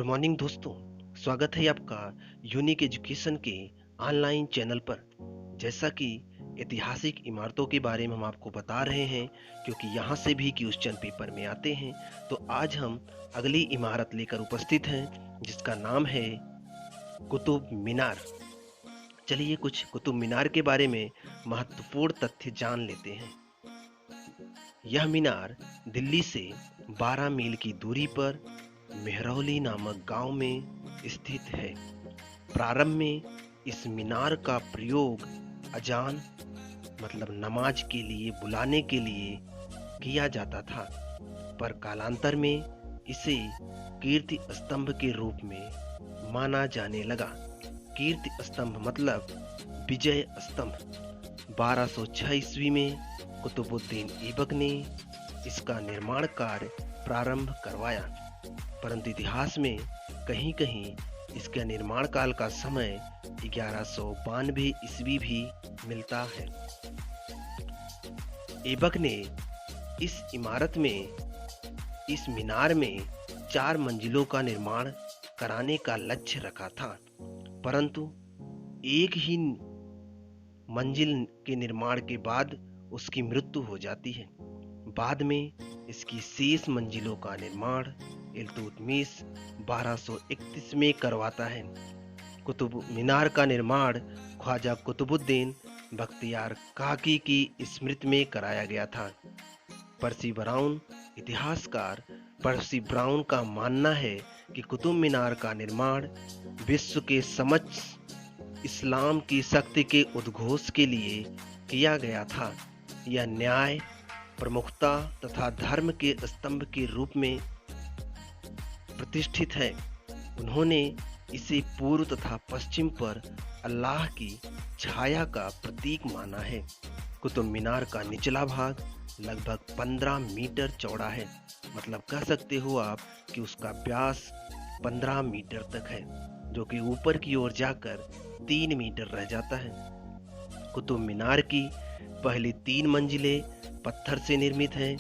Good morning दोस्तों। स्वागत है आपका यूनिक एजुकेशन के ऑनलाइन चैनल पर। जैसा कि ऐतिहासिक इमारतों के बारे में हम आपको बता रहे हैं, क्योंकि यहाँ से भी क्वेश्चन पेपर में आते हैं, तो आज हम अगली इमारत लेकर उपस्थित हैं जिसका नाम है कुतुब मीनार। चलिए कुछ कुतुब मीनार के बारे में महत्वपूर्ण तथ्य जान लेते हैं। यह मीनार दिल्ली से 12 मील की दूरी पर मेहरौली नामक गांव में स्थित है। प्रारंभ में इस मीनार का प्रयोग अजान मतलब नमाज के लिए बुलाने के लिए किया जाता था, पर कालांतर में इसे कीर्ति स्तंभ के रूप में माना जाने लगा। कीर्ति स्तंभ मतलब विजय स्तंभ। 1206 ईस्वी में कुतुबुद्दीन ऐबक ने इसका निर्माण कार्य प्रारंभ करवाया, परंतु इतिहास में कहीं कहीं इसके निर्माण काल का समय 1192 ईस्वी भी मिलता है। ऐबक ने इस मीनार में 4 मंजिलों का निर्माण कराने का लक्ष्य रखा था, परंतु एक ही मंजिल के निर्माण के बाद उसकी मृत्यु हो जाती है। बाद में इसकी शेष मंजिलों का निर्माण इल्तुतमिश 1231 में करवाता है। कुतुब मीनार का निर्माण ख्वाजा कुतुबुद्दीन बख्तियार काकी की स्मृति में कराया गया था। इतिहासकार पर्सी ब्राउन का मानना है कि कुतुब मीनार का निर्माण विश्व के समक्ष इस्लाम की शक्ति के उद्घोष के लिए किया गया था। यह न्याय, प्रमुखता तथा धर्म के स्तंभ के रूप में प्रतिष्ठित है। उन्होंने इसे पूर्व तथा पश्चिम पर अल्लाह की छाया का प्रतीक माना है। कुतुब मीनार का निचला भाग लगभग 15 मीटर चौड़ा है, मतलब कह सकते हो आप कि उसका व्यास 15 मीटर तक है, जो कि ऊपर की ओर जाकर 3 मीटर रह जाता है। कुतुब मीनार की पहली 3 मंजिलें पत्थर से निर्मित हैं,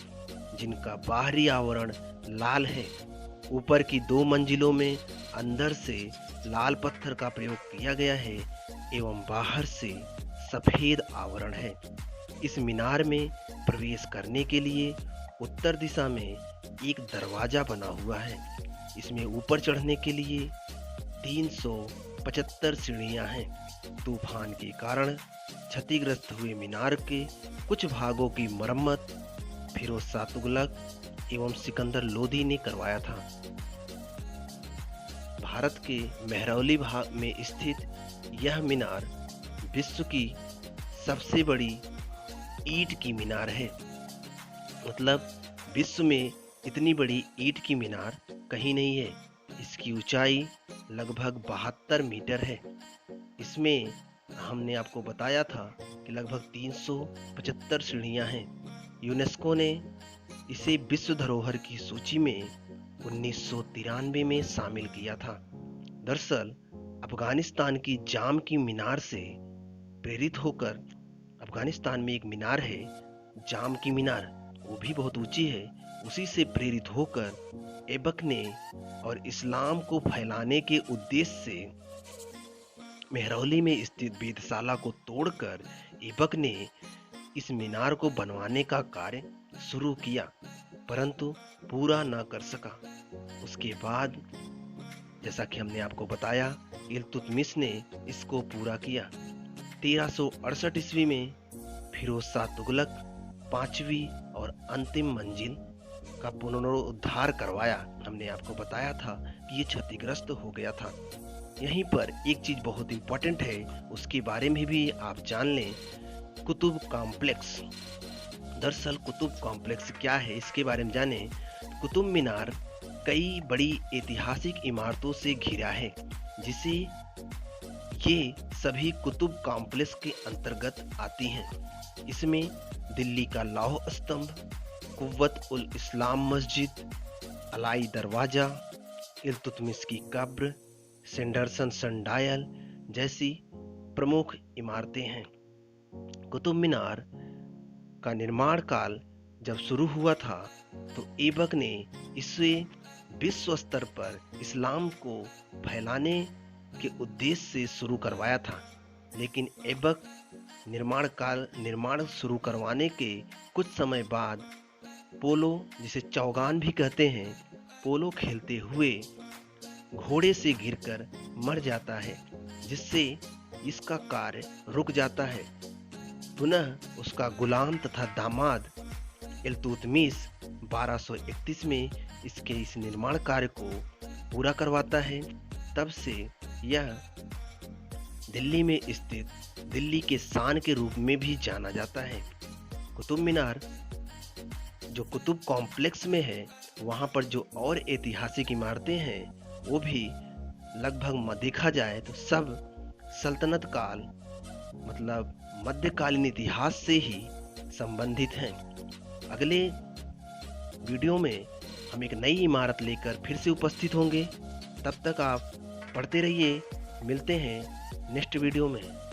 जिनका बाहरी आवरण लाल है। ऊपर की 2 मंजिलों में अंदर से लाल पत्थर का प्रयोग किया गया है एवं बाहर से सफेद आवरण है। इस मीनार में प्रवेश करने के लिए उत्तर दिशा में एक दरवाजा बना हुआ है। इसमें ऊपर चढ़ने के लिए 375 सीढ़ियां हैं। तूफान के कारण क्षतिग्रस्त हुए मीनार के कुछ भागों की मरम्मत फिरोज शाह तुगलक एवं सिकंदर लोदी ने करवाया था। भारत के मेहरौली भाग में स्थित यह मीनार विश्व की सबसे बड़ी ईंट की मीनार है। मतलब विश्व में इतनी बड़ी ईंट की मीनार कहीं नहीं है। इसकी ऊंचाई लगभग 72 मीटर है। इसमें हमने आपको बताया था कि लगभग 375 सीढ़ियां हैं। यूनेस्को ने इसे विश्व धरोहर की सूची में 1993 में शामिल किया था। दरअसल अफगानिस्तान की जाम की मीनार से प्रेरित होकर, अफगानिस्तान में एक मीनार है जाम की मीनार, वो भी बहुत ऊंची है, उसी से प्रेरित होकर ऐबक ने और इस्लाम को फैलाने के उद्देश्य से मेहरौली में स्थित वेधशाला को तोड़कर ऐबक ने इस मीनार को बनवाने का कार्य शुरू किया, परंतु पूरा न कर सका। उसके बाद जैसा कि हमने आपको बताया, इल्तुतमिश ने इसको पूरा किया। 1368 ईस्वी में फिरोज शाह तुगलक 5वीं और अंतिम मंजिल का पुनरुद्धार करवाया। हमने आपको बताया था कि ये क्षतिग्रस्त हो गया था। यहीं पर एक चीज बहुत इंपॉर्टेंट है, उसके बारे में भी आप जान लें। कुतुब कॉम्प्लेक्स। दरअसल कुतुब कॉम्प्लेक्स क्या है, इसके बारे में जानें। कुतुब मीनार कई बड़ी ऐतिहासिक इमारतों से घिरा है, जिसे ये सभी कुतुब कॉम्प्लेक्स के अंतर्गत आती हैं। इसमें दिल्ली का लौह स्तंभ, कुव्वत उल इस्लाम मस्जिद, अलाई दरवाजा, इल्तुतमिश की कब्र, सेंडरसन सनडायल जैसी प्रमुख इमारतें हैं। कुतुब मीनार का निर्माण काल जब शुरू हुआ था तो ऐबक ने इसे विश्व स्तर पर इस्लाम को फैलाने के उद्देश्य से शुरू करवाया था। लेकिन ऐबक निर्माण शुरू करवाने के कुछ समय बाद पोलो, जिसे चौगान भी कहते हैं, पोलो खेलते हुए घोड़े से गिरकर मर जाता है, जिससे इसका कार्य रुक जाता है। पुनः उसका गुलाम तथा दामाद इल्तुतमिश 1231 में इस निर्माण कार्य को पूरा करवाता है। तब से यह दिल्ली में स्थित दिल्ली के शान के रूप में भी जाना जाता है। कुतुब मीनार जो कुतुब कॉम्प्लेक्स में है, वहाँ पर जो और ऐतिहासिक इमारतें हैं वो भी लगभग देखा जाए तो सब सल्तनत काल, मतलब मध्यकालीन इतिहास से ही संबंधित हैं। अगले वीडियो में हम एक नई इमारत लेकर फिर से उपस्थित होंगे। तब तक आप पढ़ते रहिए। मिलते हैं नेक्स्ट वीडियो में।